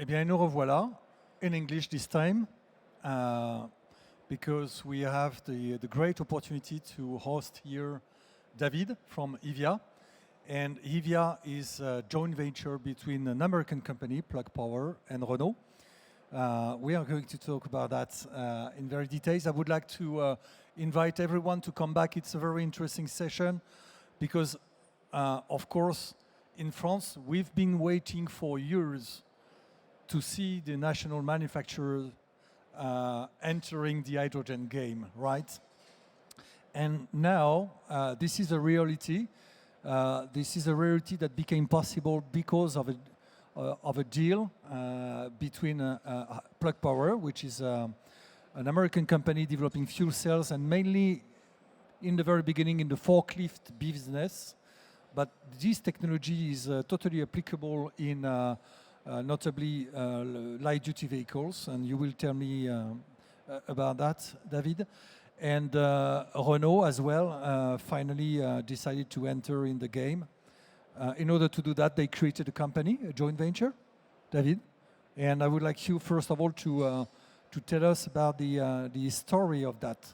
Eh bien, nous revoilà, in English this time, because we have the great opportunity to host here David from HYVIA. And HYVIA is a joint venture between an American company, Plug Power, and Renault. We are going to talk about that in very details. I would like to invite everyone to come back. It's a very interesting session because, of course, in France, we've been waiting for years to see the national manufacturer entering the hydrogen game, right? And now this is a reality. This is a reality that became possible because of a deal between Plug Power, which is an American company developing fuel cells and mainly in the very beginning in the forklift business. But this technology is totally applicable in notably light-duty vehicles, and you will tell me about that, David. And Renault as well finally decided to enter in the game. In order to do that, they created a company, a joint venture, David. And I would like you, first of all, to tell us about the story of that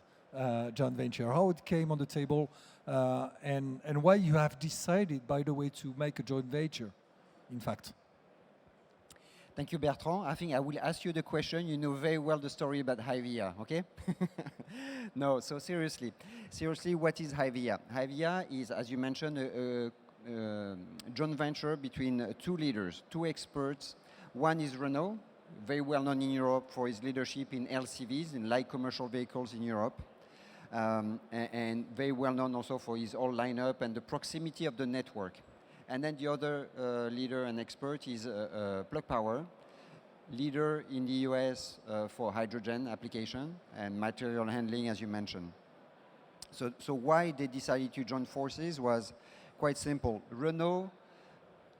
joint venture, how it came on the table, and why you have decided, by the way, to make a joint venture, in fact. Thank you, Bertrand. I think I will ask you the question. You know very well the story about HYVIA, okay? No, so seriously, what is HYVIA? HYVIA is, as you mentioned, a joint venture between two leaders, two experts. One is Renault, very well known in Europe for his leadership in LCVs, in light commercial vehicles in Europe, and very well known also for his whole lineup and the proximity of the network. And then the other leader and expert is Plug Power, leader in the US for hydrogen application and material handling, as you mentioned. So why they decided to join forces was quite simple. Renault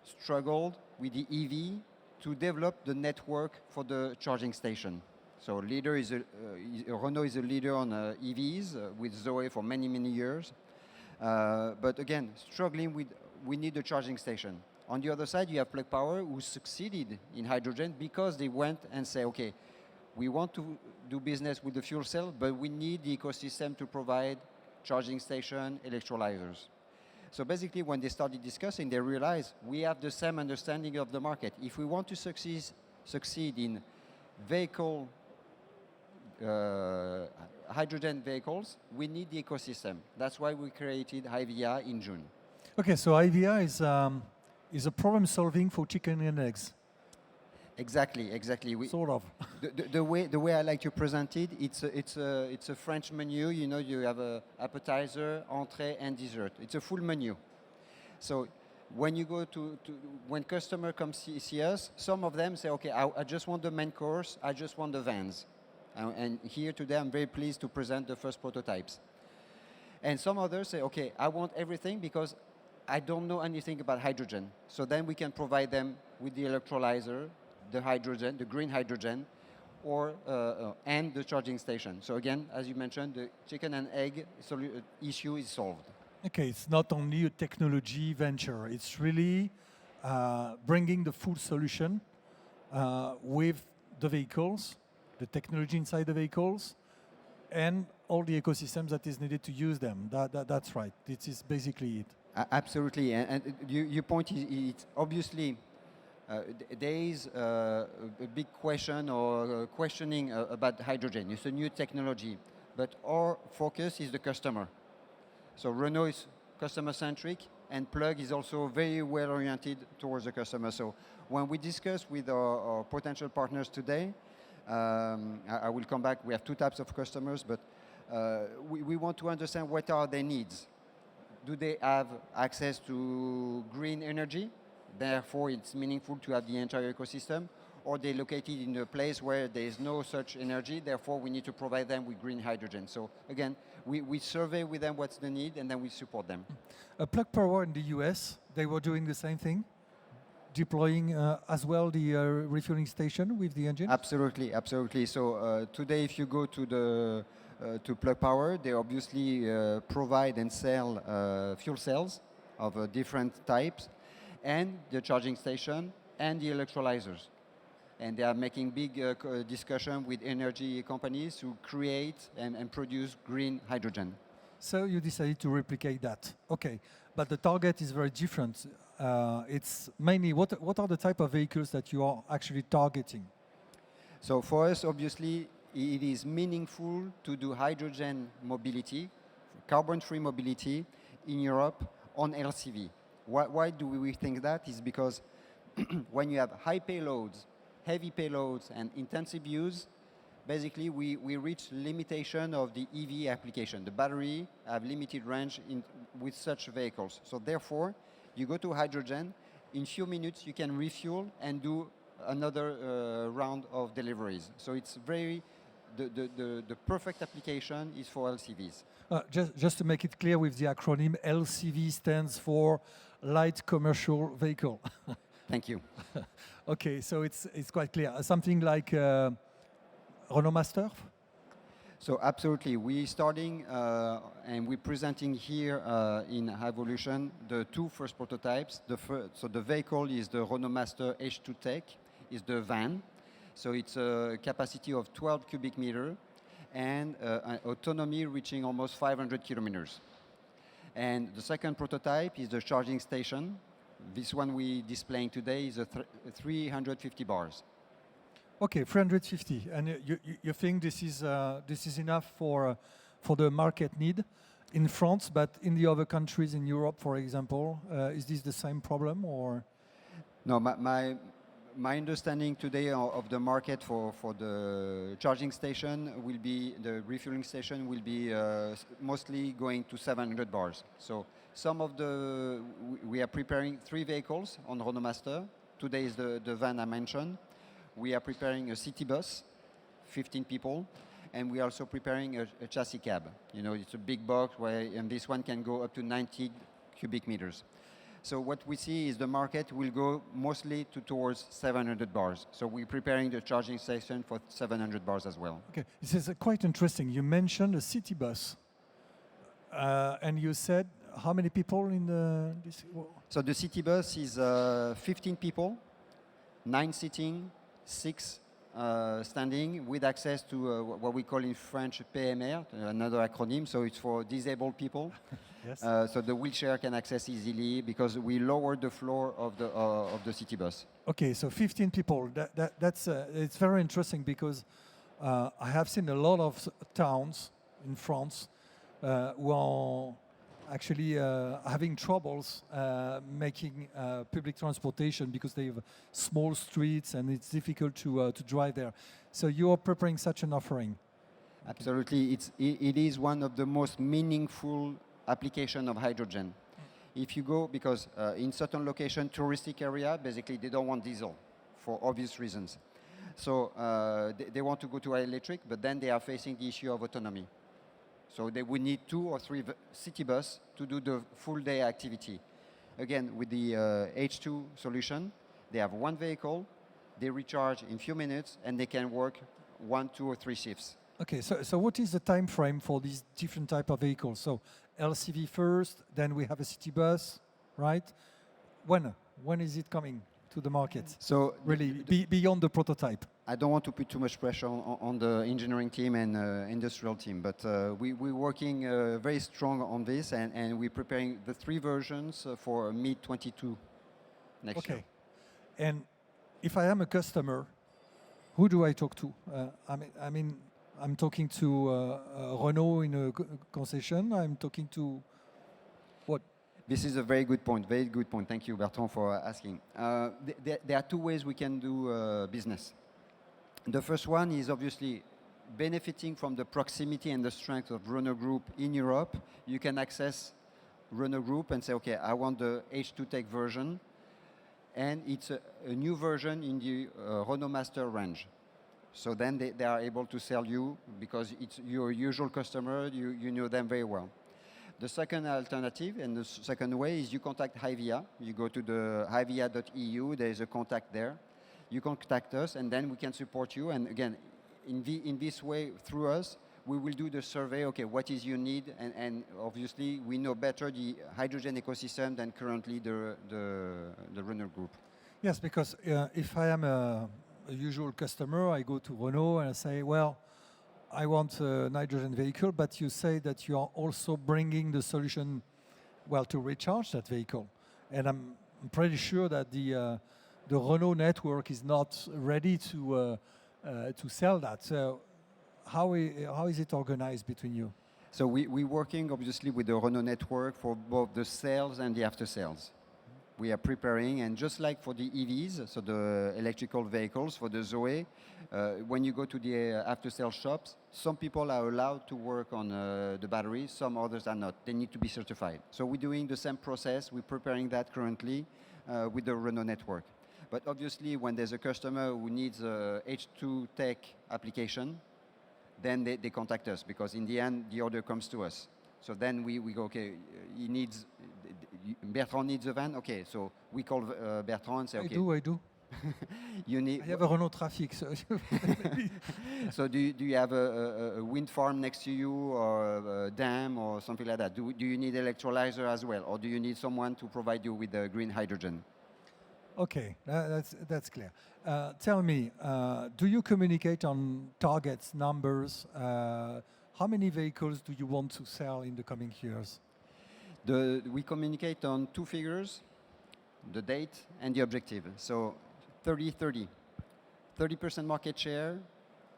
struggled with the EV to develop the network for the charging station. So Renault is a leader on EVs with Zoe for many, many years. But again, struggling with we need a charging station. On the other side, you have Plug Power, who succeeded in hydrogen because they went and say, okay, we want to do business with the fuel cell, but we need the ecosystem to provide charging station, electrolyzers. So basically, when they started discussing, they realized we have the same understanding of the market. If we want to succeed in vehicle, hydrogen vehicles, we need the ecosystem. That's why we created HYVIA in June. Okay, so HYVIA is a problem solving for chicken and eggs. Exactly. Sort of. The way I like to present it, it's a French menu. You know, you have a appetizer, entrée, and dessert. It's a full menu. So when you go when customer comes see us, some of them say, okay, I just want the main course. I just want the vans. And here today, I'm very pleased to present the first prototypes. And some others say, okay, I want everything because I don't know anything about hydrogen. So then we can provide them with the electrolyzer, the hydrogen, the green hydrogen, and the charging station. So again, as you mentioned, the chicken and egg issue is solved. Okay, it's not only a technology venture. It's really bringing the full solution with the vehicles, the technology inside the vehicles, and all the ecosystems that is needed to use them. That's right. This is basically it. Absolutely, and your point is obviously there is a big question or questioning about hydrogen. It's a new technology, but our focus is the customer. So Renault is customer-centric, and Plug is also very well oriented towards the customer. So when we discuss with our potential partners today, I will come back. We have two types of customers, but we want to understand what are their needs. Do they have access to green energy? Therefore, it's meaningful to have the entire ecosystem. Or they're located in a place where there is no such energy. Therefore, we need to provide them with green hydrogen. So again, we survey with them what's the need, and then we support them. Plug Power in the US, they were doing the same thing, deploying as well the refueling station with the engine? Absolutely. So today, if you go to Plug Power, they obviously provide and sell fuel cells of different types, and the charging station and the electrolyzers. and they are making big discussion with energy companies to create and produce green hydrogen. So you decided to replicate that. Okay, but the target is very different. It's mainly what are the type of vehicles that you are actually targeting? So for us, obviously, it is meaningful to do hydrogen mobility, carbon-free mobility in Europe on LCV. Why do we think that? Is because when you have high payloads, heavy payloads, and intensive use, basically we reach limitation of the EV application. The battery have limited range with such vehicles. So therefore, you go to hydrogen, in few minutes you can refuel and do another round of deliveries. So it's very, the perfect application is for LCVs. Just to make it clear with the acronym, LCV stands for Light Commercial Vehicle. Thank you. Okay, so it's quite clear. Something like Renault Master? So absolutely, we're starting and we're presenting here in Hyvolution the two first prototypes. So the vehicle is the Renault Master H2 Tech, is the van. So it's a capacity of 12 cubic meter and an autonomy reaching almost 500 kilometers. And the second prototype is the charging station. This one we're displaying today is a 350 bars. Okay, 350, and you think this is enough for the market need in France, but in the other countries in Europe, for example, is this the same problem or? No, my understanding today of the market for the charging station will be, the refueling station will be mostly going to 700 bars. So we are preparing 3 vehicles on Renault Master. Today is the van I mentioned. We are preparing a city bus, 15 people, and we are also preparing a chassis cab. You know, it's a big box and this one can go up to 90 cubic meters. So what we see is the market will go mostly towards 700 bars. So we're preparing the charging station for 700 bars as well. Okay, this is quite interesting. You mentioned a city bus, and you said how many people in this? So the city bus is 15 people, 9 sitting, 6 standing, with access to what we call in French PMR, another acronym. So it's for disabled people. Yes. So the wheelchair can access easily because we lowered the floor of the city bus. Okay, so 15 people. That's it's very interesting because I have seen a lot of towns in France who are actually having troubles making public transportation because they have small streets and it's difficult to drive there. So you are preparing such an offering. Absolutely, it is one of the most meaningful application of hydrogen. If you go, because in certain location, touristic area, basically they don't want diesel for obvious reasons. So they want to go to electric, but then they are facing the issue of autonomy. So they would need 2 or 3 city bus to do the full day activity. Again, with the H2 solution, they have 1 vehicle, they recharge in few minutes, and they can work 1, 2, or 3 shifts. Okay, so what is the time frame for these different type of vehicles? So LCV first, then we have a city bus, right? When is it coming to the market? So really, beyond the prototype. I don't want to put too much pressure on the engineering team and industrial team, but we're working very strong on this, and we're preparing the 3 versions for mid-22 next year. Okay, and if I am a customer, who do I talk to? I mean, I'm talking to Renault in a concession. I'm talking to what? This is a very good point. Very good point. Thank you, Bertrand, for asking. There are 2 ways we can do business. The first one is obviously benefiting from the proximity and the strength of Renault Group in Europe. You can access Renault Group and say, okay, I want the H2 Tech version, and it's a new version in the Renault Master range. So then they are able to sell you because it's your usual customer, you know them very well. The second alternative and the second way is you contact HYVIA. You go to the hyvia.eu, there is a contact there. You contact us and then we can support you. And again, in this way, through us, we will do the survey, okay, what is your need? And obviously, we know better the hydrogen ecosystem than currently the Renault Group. Yes, because if I am a usual customer. I go to Renault and I say, well, I want a hydrogen vehicle, but you say that you are also bringing the solution, well, to recharge that vehicle. And I'm pretty sure that the Renault network is not ready to sell that. So how is it organized between you? So we're working obviously with the Renault network for both the sales and the after sales. We are preparing, and just like for the EVs, so the electrical vehicles, for the Zoe, when you go to the after sales shops, some people are allowed to work on the batteries, some others are not. They need to be certified. So we're doing the same process. We're preparing that currently with the Renault network. But obviously, when there's a customer who needs a H2 tech application, then they contact us, because in the end, the order comes to us. So then we go, okay, Bertrand needs a van, okay, so we call Bertrand and say, okay. I do. You need. I have a Renault Trafic, so So do you have a wind farm next to you, or a dam, or something like that? Do you need electrolyzer as well, or do you need someone to provide you with the green hydrogen? Okay, that's clear. Tell me, do you communicate on targets, numbers? How many vehicles do you want to sell in the coming years? We communicate on two figures, the date and the objective. So 30-30, 30% market share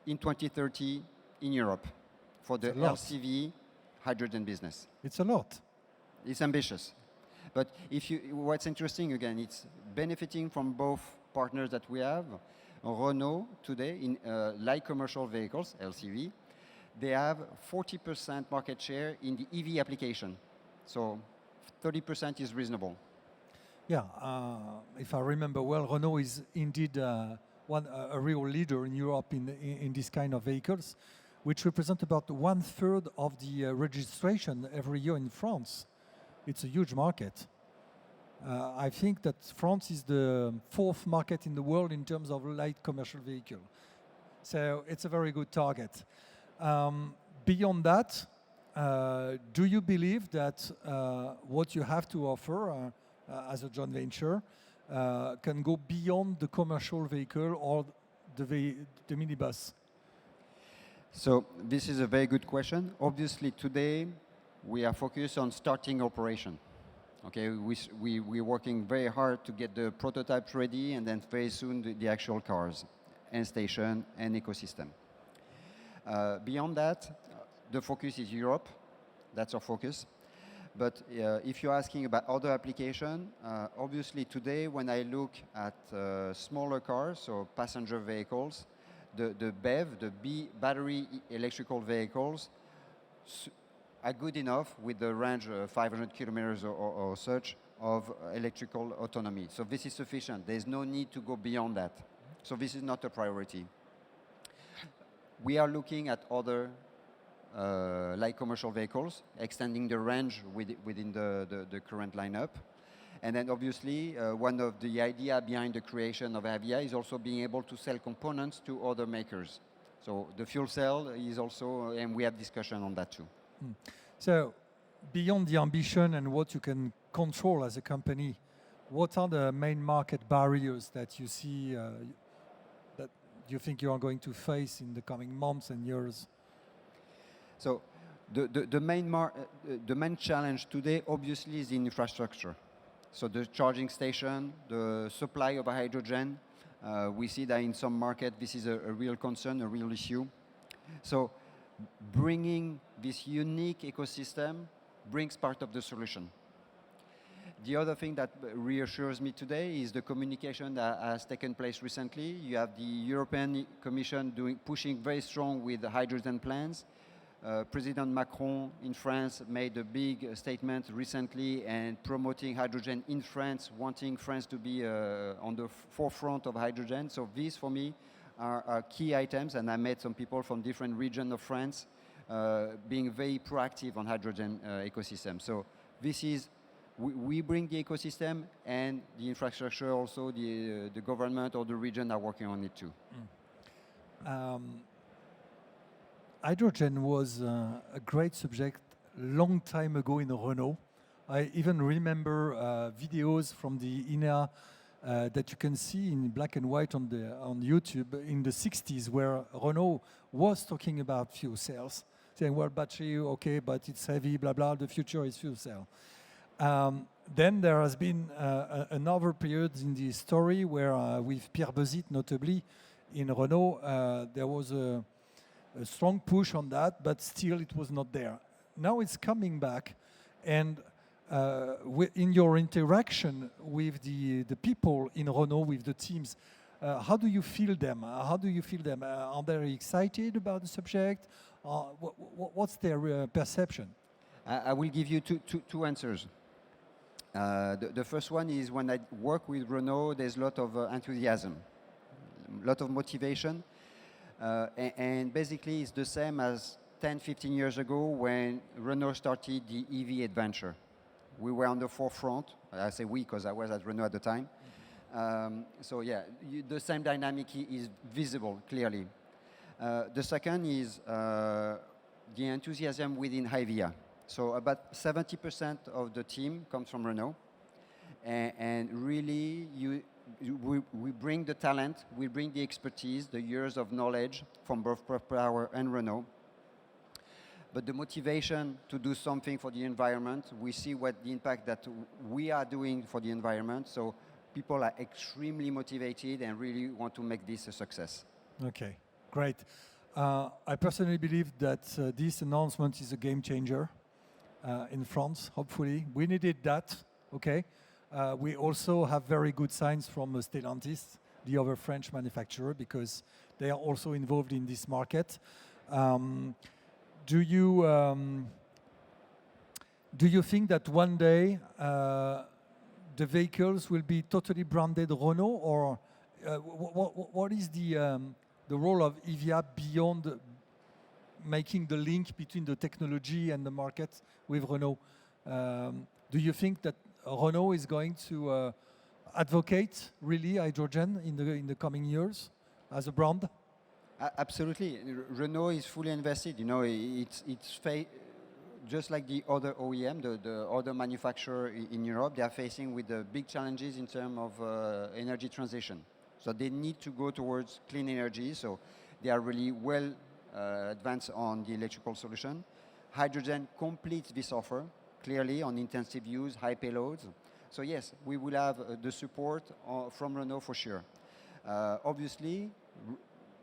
in 2030 in Europe for the LCV hydrogen business. It's a lot. It's ambitious. But what's interesting again, it's benefiting from both partners that we have. Renault today in light commercial vehicles, LCV, they have 40% market share in the EV application. So 30% is reasonable. Yeah, if I remember well, Renault is indeed a real leader in Europe in this kind of vehicles, which represent about 1/3 of the registration every year in France. It's a huge market. I think that France is the 4th market in the world in terms of light commercial vehicle. So it's a very good target. Beyond that, do you believe that what you have to offer as a joint venture can go beyond the commercial vehicle or the minibus? So this is a very good question. Obviously today we are focused on starting operation. Okay, we're working very hard to get the prototypes ready, and then very soon the actual cars and station and ecosystem. Beyond that, the focus is Europe. That's our focus. But if you're asking about other application, obviously today when I look at smaller cars, so passenger vehicles, the BEV, the battery electrical vehicles, are good enough with the range of 500 kilometers or such of electrical autonomy. So this is sufficient. There's no need to go beyond that. So this is not a priority. We are looking at other light commercial vehicles, extending the range within the current lineup. And then obviously, one of the idea behind the creation of HYVIA is also being able to sell components to other makers. So the fuel cell is also, and we have discussion on that too. So beyond the ambition and what you can control as a company, what are the main market barriers that you see that you think you are going to face in the coming months and years? So the main challenge today obviously is the infrastructure. So the charging station, the supply of hydrogen, we see that in some market this is a real concern, a real issue. So bringing this unique ecosystem brings part of the solution. The other thing that reassures me today is the communication that has taken place recently. You have the European Commission pushing very strong with the hydrogen plans. President Macron in France made a big statement recently and promoting hydrogen in France, wanting France to be on the forefront of hydrogen. So these, for me, are key items, and I met some people from different regions of France being very proactive on hydrogen ecosystem. So this is, we bring the ecosystem, and the infrastructure also, the government or the region are working on it too. Hydrogen was a great subject long time ago in Renault. I even remember videos from the INEA that you can see in black and white on YouTube in the 60s, where Renault was talking about fuel cells, saying, well, battery, okay, but it's heavy, blah, blah, the future is fuel cell. Then there has been another period in the story where, with Pierre Bezit notably, in Renault, there was a strong push on that, but still it was not there. Now it's coming back, and in your interaction with the people in Renault, with the teams, how do you feel them? Are they excited about the subject? What's their perception? I will give you two answers. The first one is when I work with Renault, there's a lot of enthusiasm, a lot of motivation. And basically it's the same as 10, 15 years ago when Renault started the EV adventure. We were on the forefront. I say we because I was at Renault at the time. So yeah, the same dynamic is visible clearly. The second is the enthusiasm within HYVIA. So about 70% of the team comes from Renault. And really, we bring the talent, we bring the expertise, the years of knowledge from both Power and Renault. But the motivation to do something for the environment, we see what the impact that we are doing for the environment. So people are extremely motivated and really want to make this a success. Okay, great. I personally believe that this announcement is a game changer in France, hopefully. We needed that, okay? We also have very good signs from Stellantis, the other French manufacturer, because they are also involved in this market. Do you think that one day the vehicles will be totally branded Renault, or what is the role of HYVIA beyond making the link between the technology and the market with Renault? Do you think that Renault is going to advocate really hydrogen in the coming years as a brand? Absolutely. Renault is fully invested. You know, it's just like the other OEM, the other manufacturer in Europe, they are facing with the big challenges in terms of energy transition. So they need to go towards clean energy. So they are really well advanced on the electrical solution. Hydrogen completes this offer, clearly on intensive use, high payloads. So yes, we will have the support from Renault for sure. Obviously,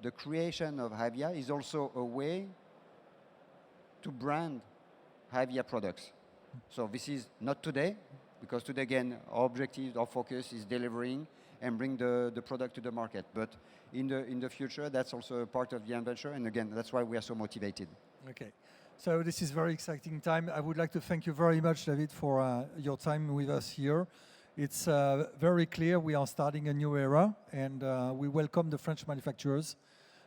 the creation of HYVIA is also a way to brand HYVIA products. So this is not today, because today again, our objective, our focus is delivering and bring the product to the market. But in the future, that's also a part of the adventure. And again, that's why we are so motivated. Okay. So this is very exciting time. I would like to thank you very much, David, for your time with us here. It's very clear we are starting a new era, and we welcome the French manufacturers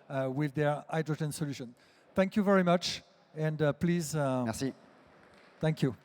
with their hydrogen solution. Thank you very much, and please. Merci. Thank you.